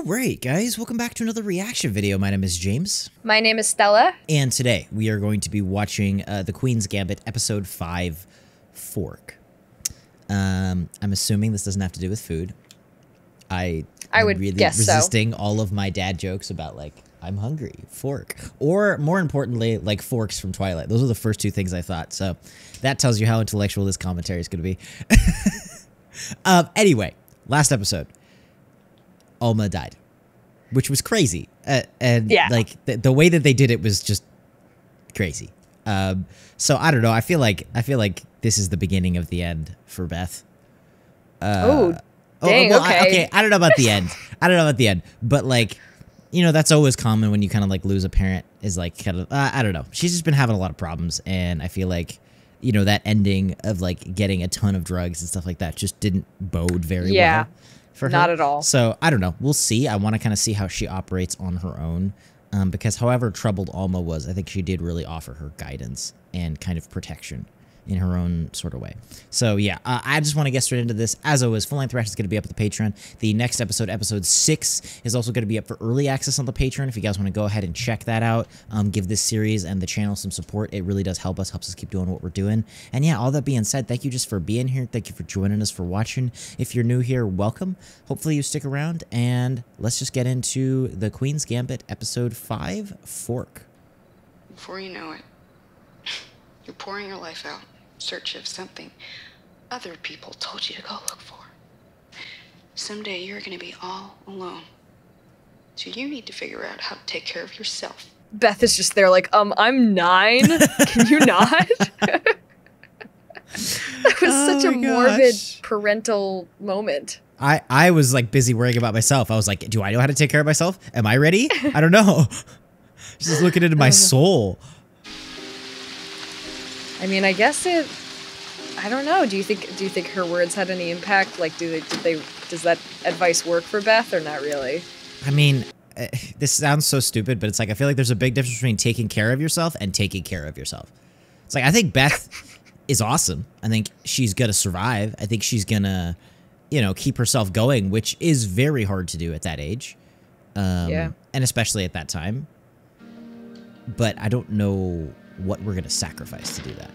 All right, guys, welcome back to another reaction video. My name is James. My name is Stella. And today we are going to be watching The Queen's Gambit Episode 5, Fork. I'm assuming this doesn't have to do with food. I would really guess resisting all of my dad jokes about, like, I'm hungry, fork. Or, more importantly, like forks from Twilight. Those are the first two things I thought. So that tells you how intellectual this commentary is going to be. Anyway, last episode. Alma died, which was crazy. And yeah, like the way that they did it was just crazy. So I don't know. I feel like this is the beginning of the end for Beth. Dang, well, okay. I don't know about the end. But like, you know, that's always common when you kind of like lose a parent is like kind of, I don't know. She's just been having a lot of problems. And I feel like, you know, that ending of like getting a ton of drugs and stuff like that just didn't bode very well. For her. Not at all. So I don't know. We'll see. I want to kind of see how she operates on her own. Because however troubled Alma was, I think she did really offer her guidance and kind of protection in her own sort of way. So yeah, I just want to get straight into this. As always, full length reaction is going to be up at the Patreon. The next episode, episode 6, is also going to be up for early access on the Patreon. If you guys want to go ahead and check that out, give this series and the channel some support. It really does help us keep doing what we're doing. And yeah, all that being said, thank you just for being here. Thank you for joining us, for watching. If you're new here, welcome. Hopefully you stick around, and let's just get into The Queen's Gambit, episode 5, Fork. Before you know it, you're pouring your life out in search of something other people told you to go look for. Someday you're going to be all alone. So you need to figure out how to take care of yourself. Beth is just there like, I'm 9. Can you not? That was such a morbid parental moment. I was like busy worrying about myself. I was like, do I know how to take care of myself? Am I ready? I don't know. Just looking into my soul. I mean, I guess I don't know. Do you think her words had any impact? Like, does that advice work for Beth or not really? I mean, this sounds so stupid, but it's like, I feel like there's a big difference between taking care of yourself and taking care of yourself. It's like, I think Beth is awesome. I think she's gonna survive. I think she's gonna, you know, keep herself going, which is very hard to do at that age. Yeah. And especially at that time. But I don't know what we're gonna sacrifice to do that.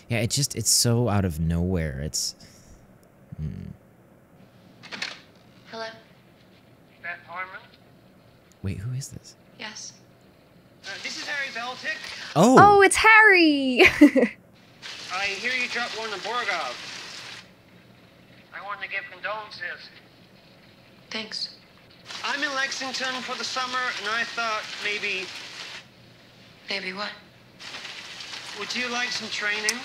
Yeah, it's so out of nowhere. It's Hello? Beth Harmon? Wait, who is this? Yes. This is Harry Beltic. Oh, it's Harry! I hear you dropped one in Borgov. I want to give condolences. Thanks. I'm in Lexington for the summer, and I thought maybe... Maybe what? Would you like some training?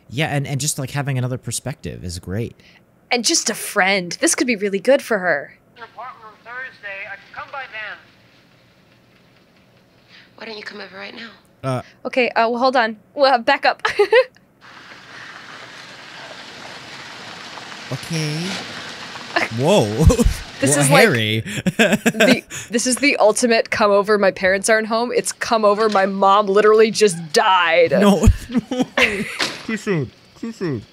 Yeah, and just like having another perspective is great. And just a friend. This could be really good for her. An apartment on Thursday. I can come by then. Why don't you come over right now? Okay, well, hold on. Well, back up. Okay. Whoa. This well, is Harry. This is the ultimate come over, my parents aren't home. It's come over, my mom literally just died. No. Too soon. Too soon.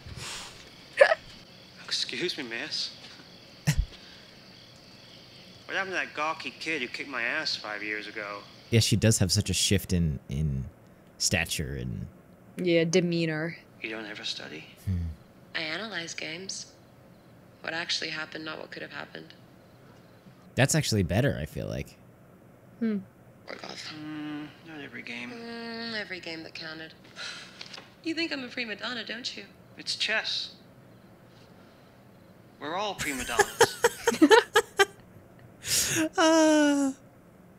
Excuse me, miss. What happened to that gawky kid who kicked my ass 5 years ago? Yeah, she does have such a shift in stature and... Yeah, demeanor. You don't ever study? I analyze games. What actually happened, not what could have happened. That's actually better, I feel like. Borgov. Not every game. Every game that counted. You think I'm a prima donna, don't you? It's chess. We're all prima donnas.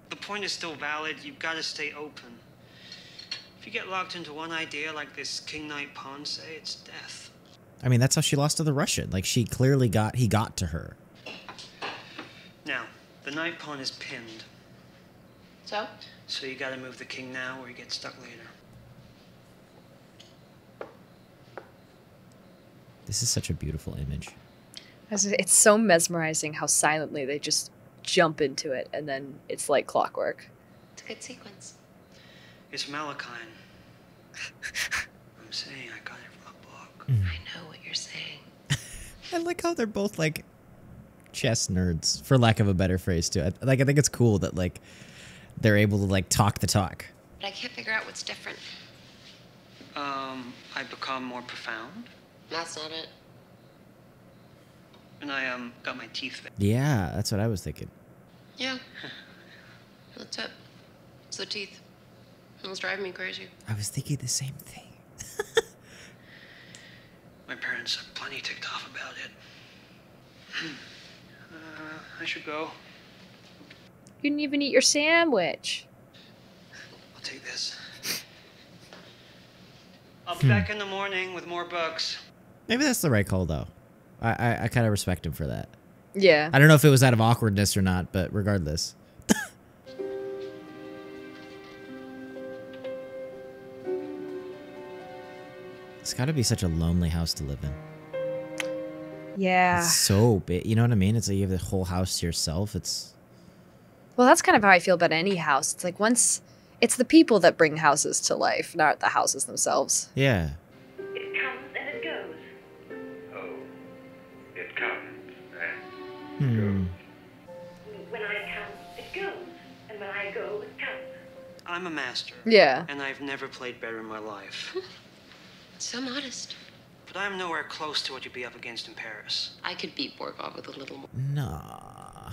The point is still valid. You've got to stay open. If you get locked into one idea like this King Knight pawn say, it's death. I mean, that's how she lost to the Russian. Like, he got to her. Now, the knight pawn is pinned. So? So you gotta move the king now or you get stuck later. This is such a beautiful image. It's so mesmerizing how silently they just jump into it, and then it's like clockwork. It's a good sequence. It's Malachine. I'm saying I got it from a book. I know what you're saying. I like how they're both like chess nerds, for lack of a better phrase, too. I think it's cool that like they're able to like talk the talk. But I can't figure out what's different. I become more profound, That's not it. and I got my teeth fixed. Yeah, that's what I was thinking. Yeah. That's it. It's the teeth. It was driving me crazy. I was thinking the same thing. My parents are plenty ticked off about it. I should go. You didn't even eat your sandwich. I'll take this. I'll be back in the morning with more books. Maybe that's the right call, though. I kind of respect him for that. Yeah. I don't know if it was out of awkwardness or not, but regardless. It's got to be such a lonely house to live in. Yeah. It's so big. You know what I mean? It's like you have the whole house to yourself. It's... Well, that's kind of how I feel about any house. It's like once it's the people that bring houses to life, not the houses themselves. Yeah. It comes and it goes. Oh, it comes and goes. When I come, it goes. And when I go, it comes. I'm a master. Yeah. And I've never played better in my life. So modest. But I'm nowhere close to what you'd be up against in Paris. I could beat Borgov with a little more. Nah.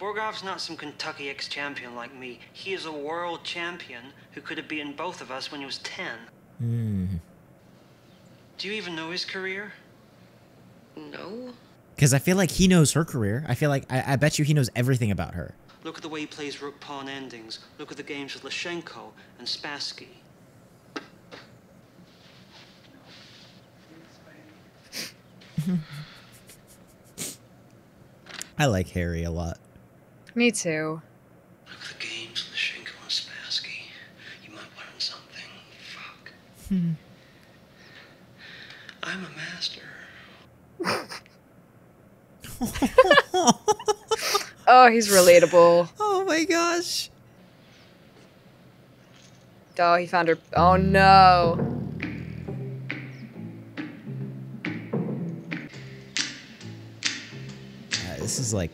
Borgov's not some Kentucky ex-champion like me. He is a world champion who could have beaten both of us when he was 10. Do you even know his career? No. Because I feel like he knows her career. I feel like, I bet you he knows everything about her. Look at the way he plays rook pawn endings. Look at the games with Lashenko and Spassky. I like Harry a lot. Me too. Look at the games with Lashenko and Spassky. You might learn something. Fuck. I'm a master. Oh, he's relatable. Oh my gosh. Oh, he found her. Oh no. This is like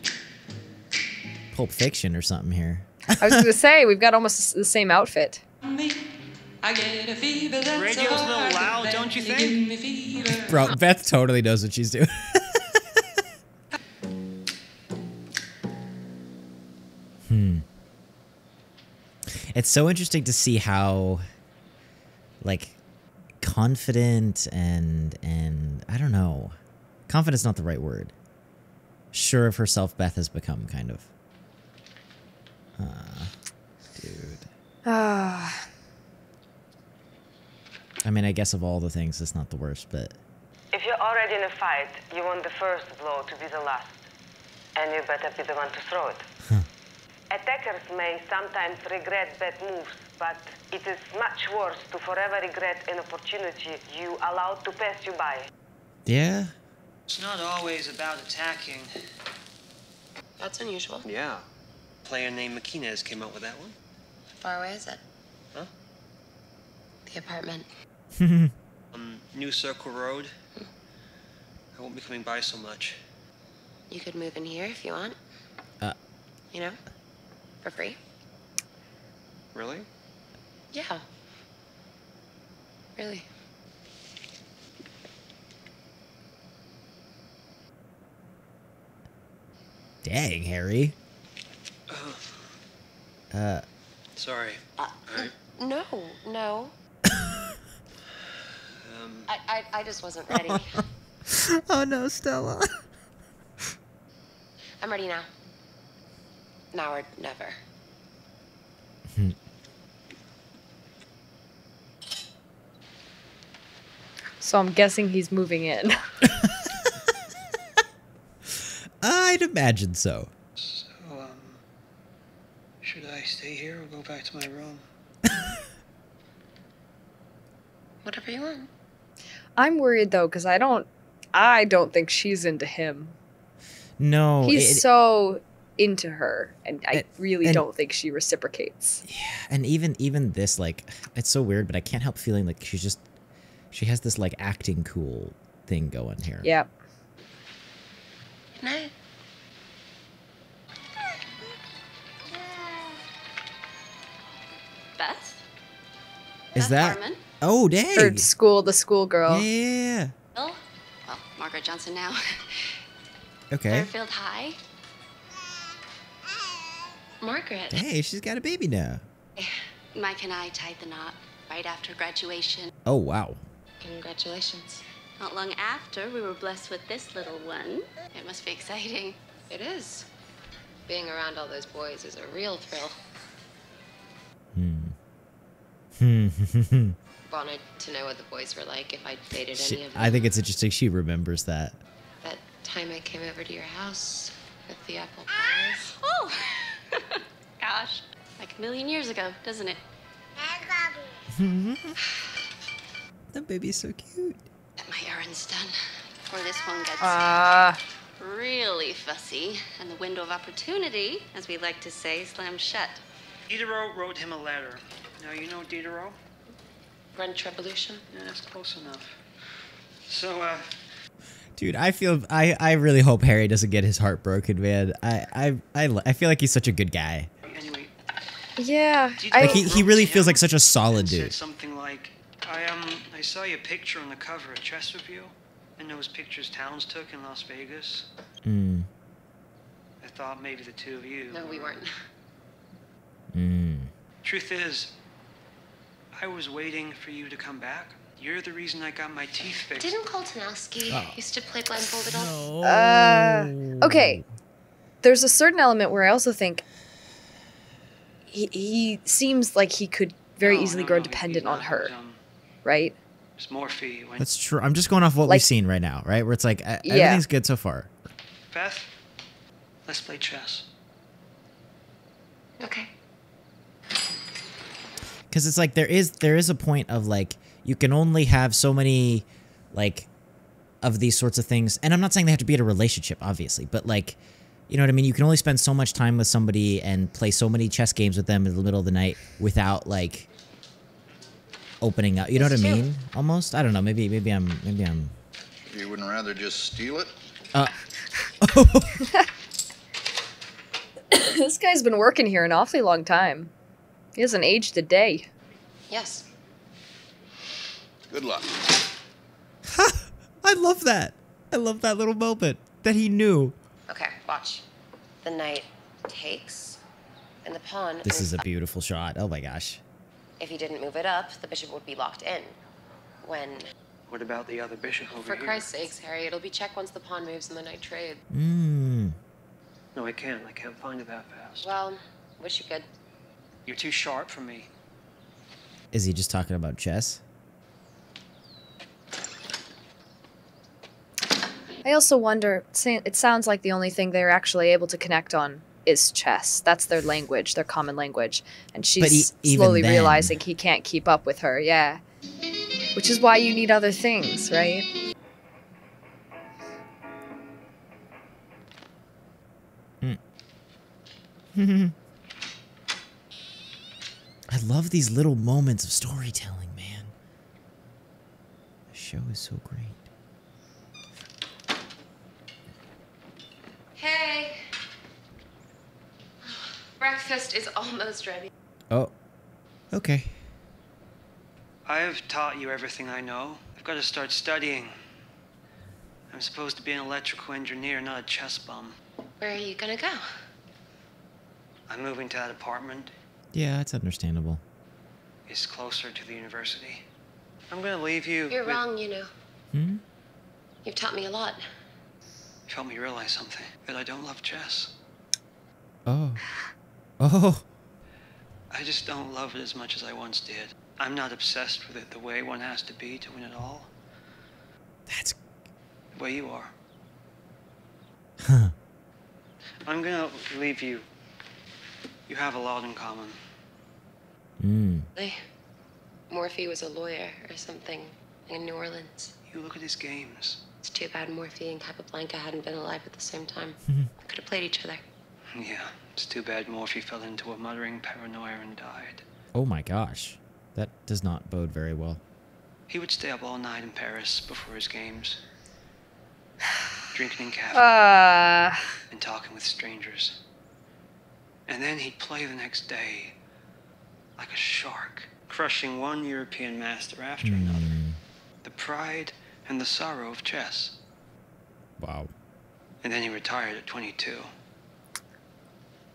Pulp Fiction or something here. I was gonna say we've got almost the same outfit. Radio's a little loud, don't you think? Bro, Beth totally knows what she's doing. It's so interesting to see how, like, confident and I don't know. Confident's not the right word. Sure of herself Beth has become, kind of. Dude. I mean, I guess of all the things, it's not the worst, but... If you're already in a fight, you want the first blow to be the last. And you better be the one to throw it. Attackers may sometimes regret bad moves, but it is much worse to forever regret an opportunity you allowed to pass you by. Yeah? It's not always about attacking. That's unusual. Yeah. A player named Maquinez came up with that one. How far away is it? Huh? The apartment. New Circle Road. I won't be coming by so much. You could move in here if you want. You know? For free. Really? Yeah. Really. Dang, Harry. Sorry. No. I just wasn't ready. Oh no, Stella. I'm ready now. Now or never. So I'm guessing he's moving in. I'd imagine so. So, should I stay here or go back to my room? Whatever you want. I'm worried though, because I don't think she's into him. No. He's so into her, and I really don't think she reciprocates. And even this, like, it's so weird, but I can't help feeling like she has this like acting cool thing going here. Yeah. Good night. Beth? Is Beth that? Harmon? Oh, dang. Or the school girl. Yeah. Bill? Well, Margaret Johnson now. Okay. Fairfield High. Margaret. Hey, she's got a baby now. Mike and I tied the knot right after graduation. Oh, wow. Congratulations. Not long after, we were blessed with this little one. It must be exciting. It is. Being around all those boys is a real thrill. Wanted to know what the boys were like, if I'd dated any of them. I think it's interesting she remembers that. That time I came over to your house with the apple pies. Oh! Gosh. Like a million years ago, doesn't it? That baby's so cute. Get my errands done before this one gets really fussy and the window of opportunity, as we like to say, slams shut. Diderot wrote him a letter. Now, you know Diderot? French Revolution? Yeah, that's close enough. So, Dude, I really hope Harry doesn't get his heart broken, man. I feel like he's such a good guy. Anyway. Yeah. Like he really feels like such a solid Said dude. something like, I saw your picture on the cover of Chess Review, and those pictures Towns took in Las Vegas. I thought maybe the two of you. No, we weren't. Truth is, I was waiting for you to come back. You're the reason I got my teeth fixed. Didn't Koltanowski used to play blindfolded all? Okay. There's a certain element where I also think he seems like he could very easily grow dependent on her, right? It's Morphe. That's true. I'm just going off what we've seen right now, right? Where it's like everything's good so far. Beth, let's play chess. Okay. Because it's like there is a point of like you can only have so many like of these sorts of things, and I'm not saying they have to be in a relationship, obviously, but like, you know what I mean? You can only spend so much time with somebody and play so many chess games with them in the middle of the night without like opening up. You know what I mean? Almost. I don't know. Maybe I'm. You wouldn't rather just steal it? This guy's been working here an awfully long time. He hasn't aged a day. Yes. Good luck. I love that. I love that little moment that he knew. Okay, watch. The knight takes, and the pawn... This is a beautiful shot. Oh my gosh. If he didn't move it up, the bishop would be locked in. When... What about the other bishop over For here? Christ's sakes, Harry, it'll be check once the pawn moves and the knight trade. No, I can't. I can't find it that fast. Well, wish you could. You're too sharp for me. Is he just talking about chess? I also wonder, it sounds like the only thing they're actually able to connect on is chess. That's their language, their common language. And she's slowly realizing he can't keep up with her, yeah. Which is why you need other things, right? I love these little moments of storytelling, man. The show is so great. Hey! Breakfast is almost ready. Oh, okay. I have taught you everything I know. I've got to start studying. I'm supposed to be an electrical engineer, not a chess bum. Where are you gonna go? I'm moving to that apartment. Yeah, that's understandable. It's closer to the university. I'm gonna leave you. You're wrong, you know. You've taught me a lot. You helped me realize something. That I don't love chess. Oh. I just don't love it as much as I once did. I'm not obsessed with it the way one has to be to win it all. That's... The way you are. Huh. I'm gonna leave you. You have a lot in common. Morphe was a lawyer or something in New Orleans. You look at his games. It's too bad Morphe and Capablanca hadn't been alive at the same time. Could have played each other. Yeah, it's too bad Morphe fell into a muttering paranoia and died. Oh my gosh. That does not bode very well. He would stay up all night in Paris before his games. Drinking in cafes. And talking with strangers. And then he'd play the next day like a shark, crushing one European master after another. The pride and the sorrow of chess. Wow. And then he retired at 22.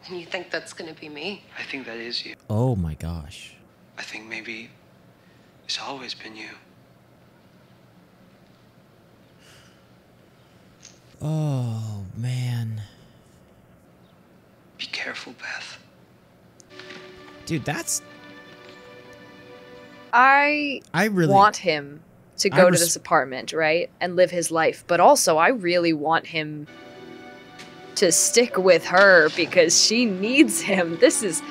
And you think that's gonna be me? I think that is you. Oh my gosh. I think maybe it's always been you. Oh, man. Be careful, Beth. Dude, that's... I really want him to go to this apartment, right? And live his life. But also, I really want him to stick with her because she needs him. This is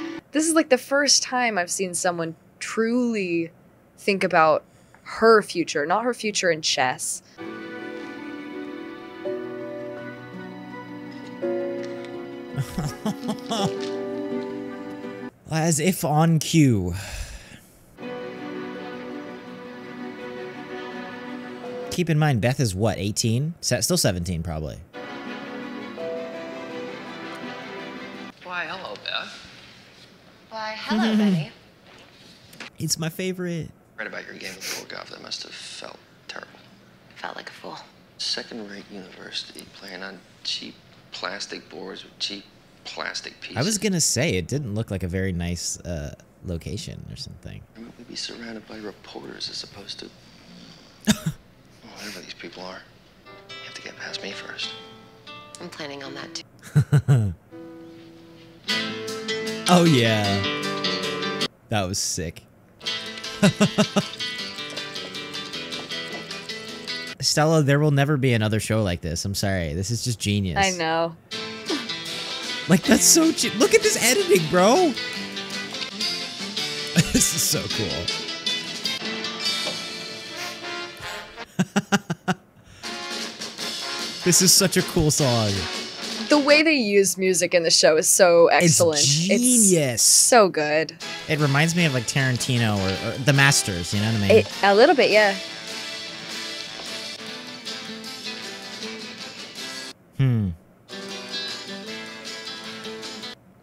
like the first time I've seen someone truly think about her future, not her future in chess. As if on cue. Keep in mind, Beth is what, 18? Still 17, probably. Why, hello, Beth. Why, hello, Benny. It's my favorite. Read about your game with Borgov. That must have felt terrible. Felt like a fool. Second-rate university, playing on cheap plastic boards with cheap plastic pieces. I was gonna say, it didn't look like a very nice location or something. We'd be surrounded by reporters as opposed to... whatever these people are. You have to get past me first. I'm planning on that, too. Oh, yeah. That was sick. Stella, there will never be another show like this. I'm sorry. This is just genius. I know. Like, that's so cheap. Look at this editing, bro. This is so cool. This is such a cool song. The way they use music in the show is so excellent. It's genius. It's so good. It reminds me of like Tarantino or The Masters, you know what I mean? A little bit, yeah.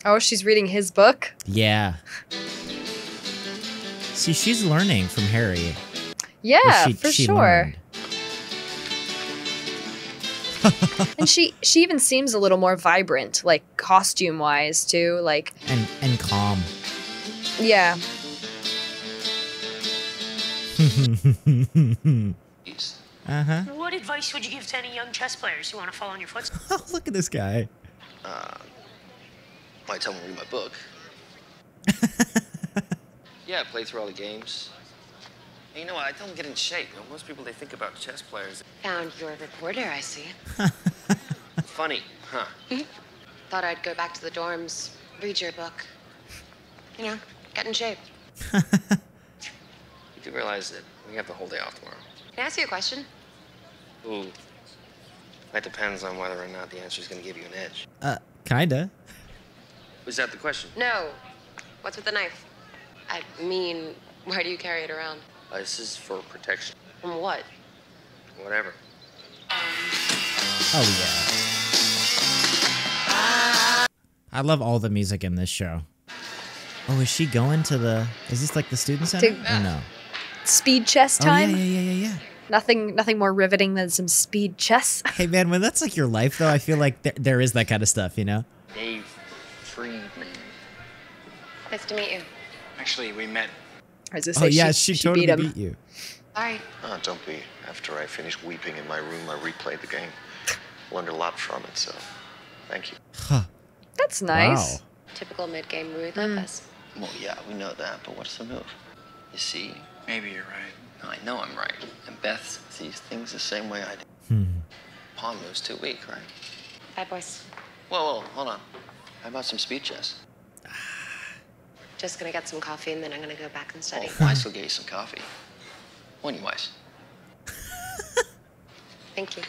Oh, she's reading his book? Yeah. See, she's learning from Harry. Yeah, for sure. Learned. And she even seems a little more vibrant, like costume wise too, like and calm. Yeah. What advice would you give to any young chess players who want to follow in your footsteps? Oh, look at this guy. Might tell them to read my book. Yeah, play through all the games. And you know what? I tell them to get in shape. You know, most people, they think about chess players. Found your reporter, I see. Funny, huh? Thought I'd go back to the dorms, read your book. You know, get in shape. You do realize that we have the whole day off tomorrow? Can I ask you a question? Ooh. That depends on whether or not the answer is going to give you an edge. Kinda. Was that the question? No. What's with the knife? I mean, why do you carry it around? This is for protection. From what? Whatever. Oh, yeah. I love all the music in this show. Oh, is she going to the... Is this like the student center? Or no? Speed chess time? Oh, yeah. Nothing more riveting than some speed chess. Hey, man, when that's like your life, though, I feel like there is that kind of stuff, you know? Dave Friedman. Nice to meet you. Actually, we met. Oh, yeah, she totally beat you. Sorry. Oh, don't be. After I finished weeping in my room, I replayed the game. Learned a lot from it, so thank you. Huh. That's nice. Wow. Typical mid-game move, Memphis. Well, yeah, we know that, but what's the move? You see? Maybe you're right. No, I know I'm right. And Beth sees things the same way I do. Pawn move's too weak, right? Bye, boys. Whoa, hold on. How about some speed chess? Just gonna get some coffee and then I'm gonna go back and study. Oh, Weiss will get you some coffee. When you Weiss? Thank you.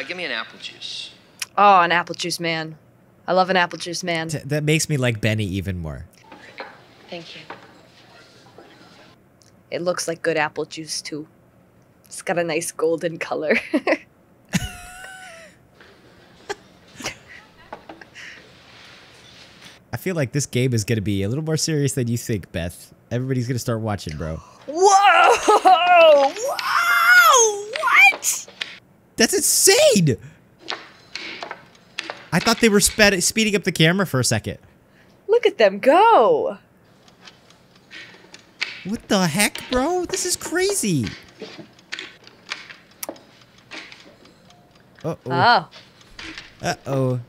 Give me an apple juice. Oh, an apple juice man. I love an apple juice man. That makes me like Benny even more. Thank you. It looks like good apple juice too. It's got a nice golden color. I feel like this game is going to be a little more serious than you think, Beth. Everybody's going to start watching, bro. Whoa! Whoa! What? That's insane! I thought they were speeding up the camera for a second. Look at them go! What the heck, bro? This is crazy. Uh-oh. Oh. Uh-oh.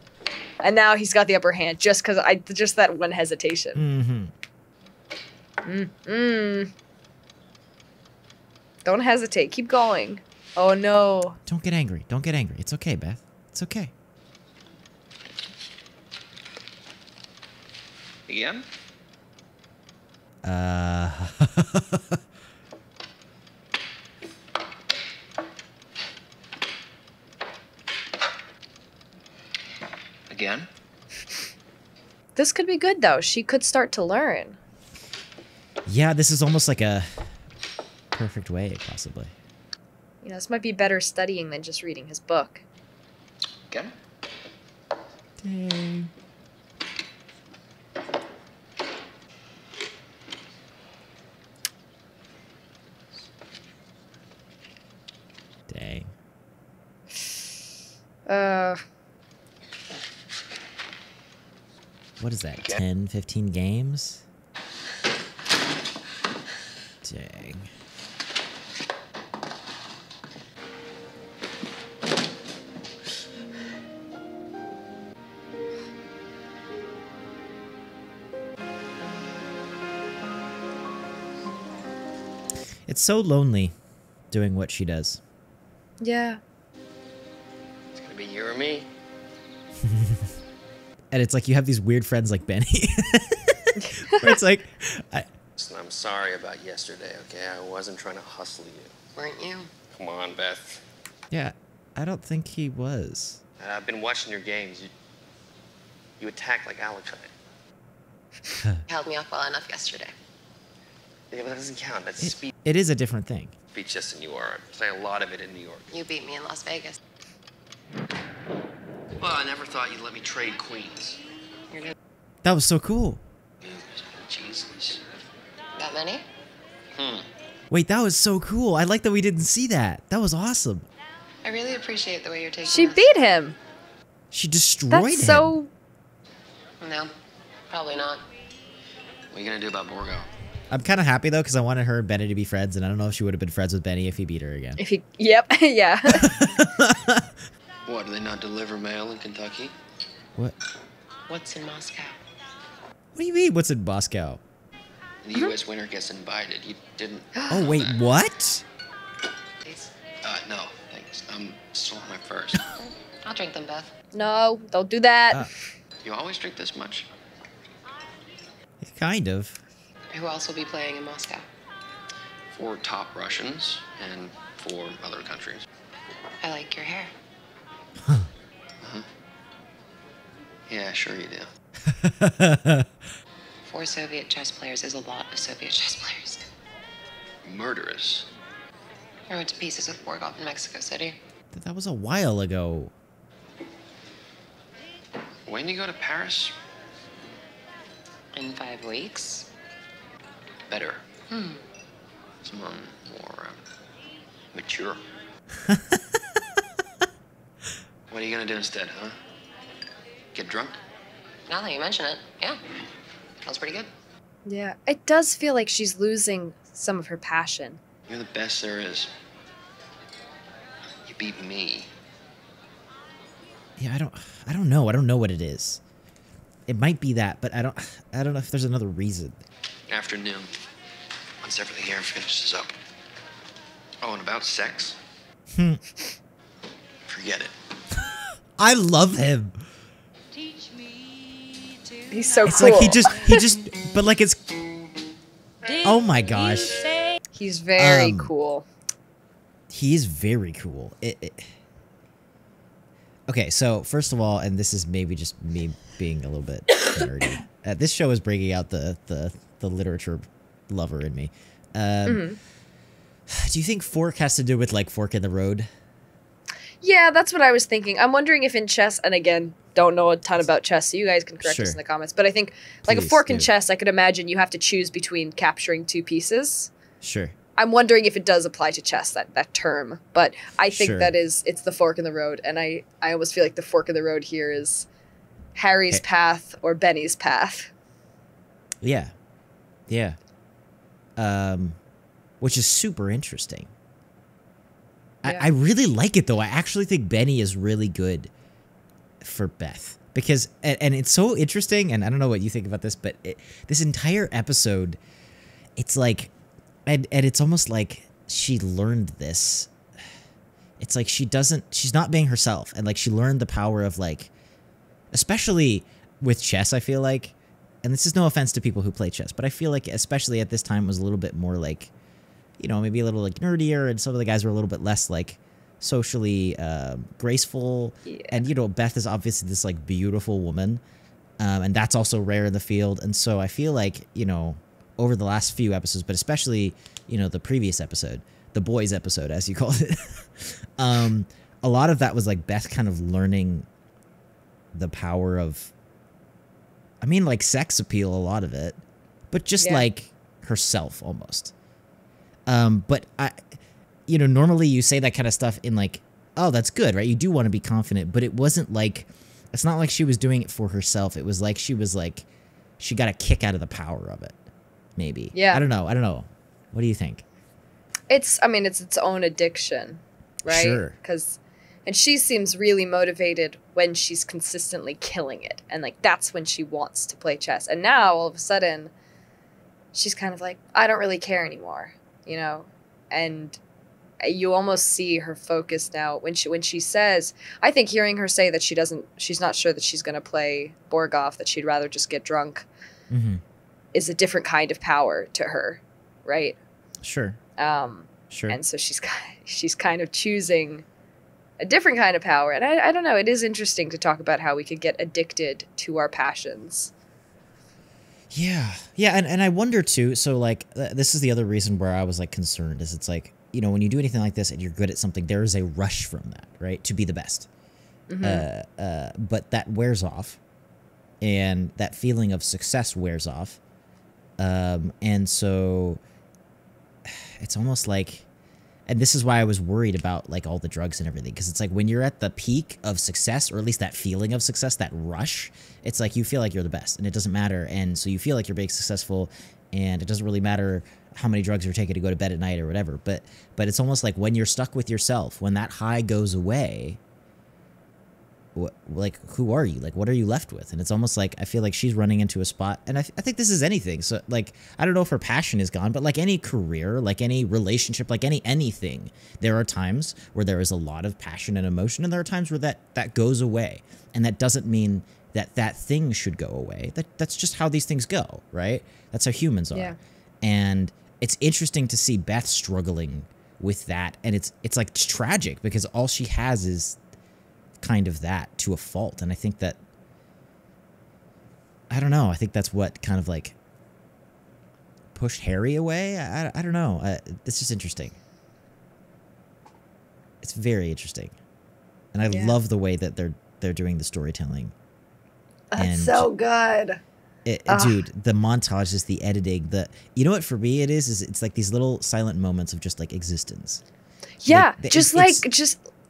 And now he's got the upper hand just because just that one hesitation. Don't hesitate. Keep going. Oh no. Don't get angry. Don't get angry. It's okay, Beth. It's okay. Again? Again? This could be good though. She could start to learn. Yeah, this is almost like a perfect way, possibly. You know, this might be better studying than just reading his book. Again? Dang. Dang. What is that, 10, 15 games? Dang. It's so lonely doing what she does. Yeah. It's gonna be you or me. And it's like you have these weird friends like Benny. Where it's like... Listen, I'm sorry about yesterday, okay? I wasn't trying to hustle you. Weren't you? Come on, Beth. Yeah, I don't think he was. I've been watching your games. You attacked like Alex. Held me off well enough yesterday. Yeah, but that doesn't count. That's speed. It is a different thing. Speechless than you are. I play a lot of it in New York. You beat me in Las Vegas. Well, I never thought you'd let me trade queens. That was so cool. Jesus. That many? Wait, that was so cool. I like that we didn't see that. That was awesome. I really appreciate the way you're taking She this. beat him. She destroyed him. That's so... No, probably not. What are you gonna do about Borgo? I'm kind of happy, though, because I wanted her and Benny to be friends, and I don't know if she would have been friends with Benny if he beat her again. If he... Yep, yeah. What, do they not deliver mail in Kentucky? What? What's in Moscow? What do you mean, what's in Moscow? The U.S. winner gets invited. You didn't... Oh, wait, what? Please. No, thanks. I'm still on my first. I'll drink them, Beth. No, don't do that. You always drink this much? Kind of. Who else will be playing in Moscow? 4 top Russians and 4 other countries. I like your hair. Yeah, sure you do. 4 Soviet chess players is a lot of Soviet chess players. Murderous. I went to pieces with Borgov in Mexico City. That was a while ago. When do you go to Paris? In 5 weeks. Better. Someone more mature. What are you gonna do instead, huh? Get drunk? Now that you mention it, yeah. Sounds pretty good. Yeah, it does feel like she's losing some of her passion. You're the best there is. You beat me. Yeah, I don't know. I don't know what it is. It might be that, but I don't know if there's another reason. Afternoon. Once everything here finishes up. Oh, and about sex? Forget it. I love him. He's so It's cool. like he just, but like it's, oh my gosh. He's very cool. He is very cool. Okay, so first of all, and this is maybe just me being a little bit nerdy. This show is bringing out the literature lover in me. Do you think fork has to do with like fork in the road? Yeah, that's what I was thinking. I'm wondering if in chess, and again, don't know a ton about chess, so you guys can correct us in the comments, but I think like a fork in chess, I could imagine you have to choose between capturing two pieces. Sure. I'm wondering if it does apply to chess, that term, but I think it's the fork in the road, and I almost feel like the fork in the road here is Harry's path or Benny's path. Yeah. Yeah. Which is super interesting. Yeah. I really like it, though. I actually think Benny is really good for Beth. Because, and it's so interesting, and I don't know what you think about this, but this entire episode, it's like, and it's almost like she learned this. It's like she's not being herself. And like she learned the power of like, especially with chess, I feel like, and this is no offense to people who play chess, but I feel like especially at this time it was a little bit more like, you know, maybe a little like nerdier, and some of the guys were a little bit less like socially graceful. Yeah. And, you know, Beth is obviously this like beautiful woman. And that's also rare in the field. And so I feel like, you know, over the last few episodes, but especially, you know, the previous episode, the boys episode, as you called it, a lot of that was like Beth kind of learning the power of, I mean, like sex appeal, a lot of it, but just like herself almost. But I, you know, normally you say that kind of stuff in like, oh, that's good, right? You do want to be confident, but it wasn't like, it's not like she was doing it for herself. It was like she got a kick out of the power of it. Maybe. Yeah. I don't know. What do you think? It's its own addiction, right? Sure. And she seems really motivated when she's consistently killing it. And like, that's when she wants to play chess. And now all of a sudden she's kind of like, I don't really care anymore, you know? And you almost see her focus now when she says, I think hearing her say that she's not sure that she's going to play Borgov, that she'd rather just get drunk, is a different kind of power to her, right? Sure. Sure. And so she's kind of choosing a different kind of power. And I don't know, it is interesting to talk about how we could get addicted to our passions. Yeah. Yeah, and I wonder too, so like this is the other reason where I was like concerned, is it's like, you know, when you do anything like this and you're good at something, there is a rush from that, right? To be the best. But that wears off, and that feeling of success wears off. And so it's almost like, and this is why I was worried about like all the drugs and everything, because it's like when you're at the peak of success, or at least that feeling of success, that rush, it's like you feel like you're the best and it doesn't matter. And so you feel like you're being successful, and it doesn't really matter how many drugs you're taking to go to bed at night or whatever. But it's almost like when you're stuck with yourself, when that high goes away, like, who are you? Like, what are you left with? And it's almost like, I feel like she's running into a spot, and I think this is anything. So like, I don't know if her passion is gone, but like any career, like any relationship, like anything, there are times where there is a lot of passion and emotion, and there are times where that goes away. And that doesn't mean that thing should go away. That's just how these things go, right? That's how humans are. Yeah. And it's interesting to see Beth struggling with that, and it's like, it's tragic, because all she has is kind of that, to a fault. And I think that, I don't know, I think that's what kind of like pushed Harry away. I don't know. It's just interesting. It's very interesting, and I love the way that they're doing the storytelling. That's so good. Dude, the montages, the editing, you know what for me it is it's like these little silent moments of just like existence. Yeah,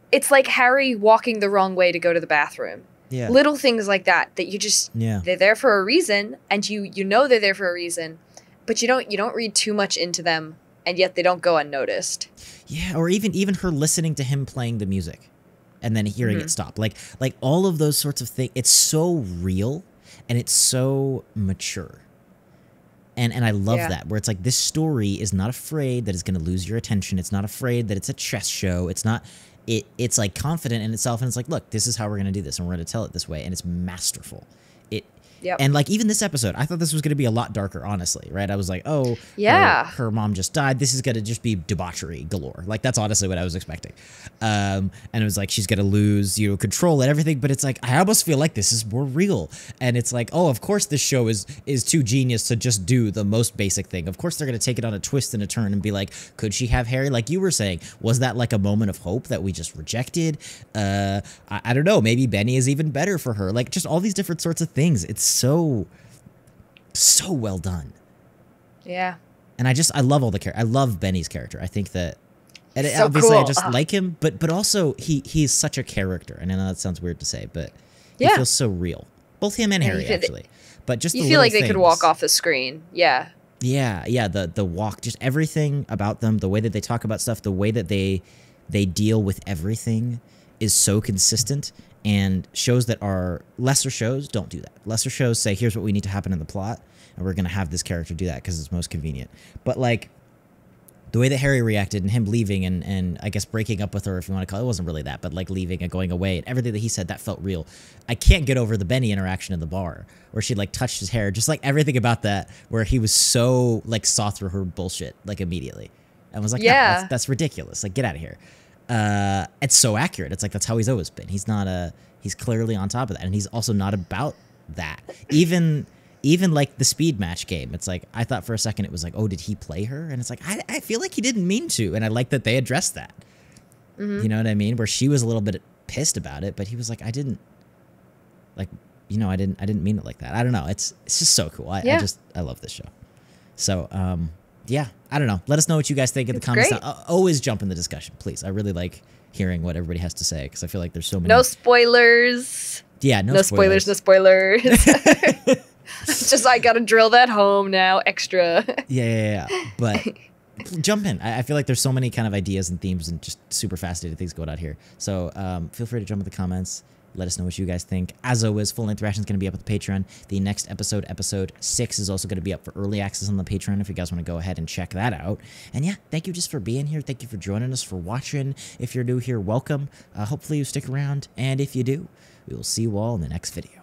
it's like Harry walking the wrong way to go to the bathroom. Yeah. Little things like that you just, they're there for a reason, and you know they're there for a reason, but you don't read too much into them, and yet they don't go unnoticed. Yeah, or even her listening to him playing the music and then hearing it stop. Like all of those sorts of things. It's so real, and it's so mature. And I love that, where it's like, this story is not afraid that it's going to lose your attention. It's not afraid that it's a chess show. It's not... It's like confident in itself, and it's like, look, this is how we're going to do this, and we're going to tell it this way, and it's masterful. Yep. And like even this episode, I thought this was going to be a lot darker, honestly, right? I was like, oh, yeah, her mom just died. This is going to just be debauchery galore. Like that's honestly what I was expecting. And it was like she's going to lose, control and everything. But it's like I almost feel like this is more real. And it's like, oh, of course this show is too genius to just do the most basic thing. Of course they're going to take it on a twist and a turn and be like, could she have Harry? Like you were saying, was that like a moment of hope that we just rejected? I don't know. Maybe Benny is even better for her. Like just all these different sorts of things. It's so well done. Yeah. And I love all the character. I love Benny's character. I think that, and so obviously cool. I just like him, but also he's such a character. And I know that sounds weird to say, but yeah, he feels so real. Both him and Harry actually. But just you the feel like they things. could walk off the screen. Yeah. Yeah. The walk, just everything about them, the way that they talk about stuff, the way that they deal with everything is so consistent. And shows that are lesser shows don't do that. Lesser shows say, here's what we need to happen in the plot, and we're going to have this character do that because it's most convenient. But, like, the way that Harry reacted and him leaving and I guess breaking up with her, if you want to call it, it wasn't really that, but, like, leaving and going away and everything that he said, that felt real. I can't get over the Benny interaction in the bar where she, like, touched his hair. Just, like, everything about that where he was so, like, saw through her bullshit, like, immediately. And was like, yeah, no, that's ridiculous. Like, get out of here. It's so accurate. It's like that's how he's always been. He's clearly on top of that, and he's also not about that. Even like the speed match game, it's like I thought for a second it was like, oh, did he play her? And it's like I feel like he didn't mean to, and I like that they addressed that. Mm-hmm. You know what I mean? Where she was a little bit pissed about it, but he was like, I didn't mean it like that. I don't know. It's just so cool. I love this show. So yeah, I don't know. Let us know what you guys think in the comments. Always jump in the discussion, please. I really like hearing what everybody has to say because I feel like there's so many. No spoilers. Yeah, no spoilers. No spoilers. It's just I gotta drill that home now. Extra. Yeah. But jump in. I feel like there's so many kind of ideas and themes and just super fascinating things going on here. So feel free to jump in the comments. Let us know what you guys think. As always, full-length reaction is going to be up at the Patreon. The next episode, episode 6, is also going to be up for early access on the Patreon if you guys want to go ahead and check that out. And yeah, thank you just for being here. Thank you for joining us, for watching. If you're new here, welcome. Hopefully you stick around. And if you do, we will see you all in the next video.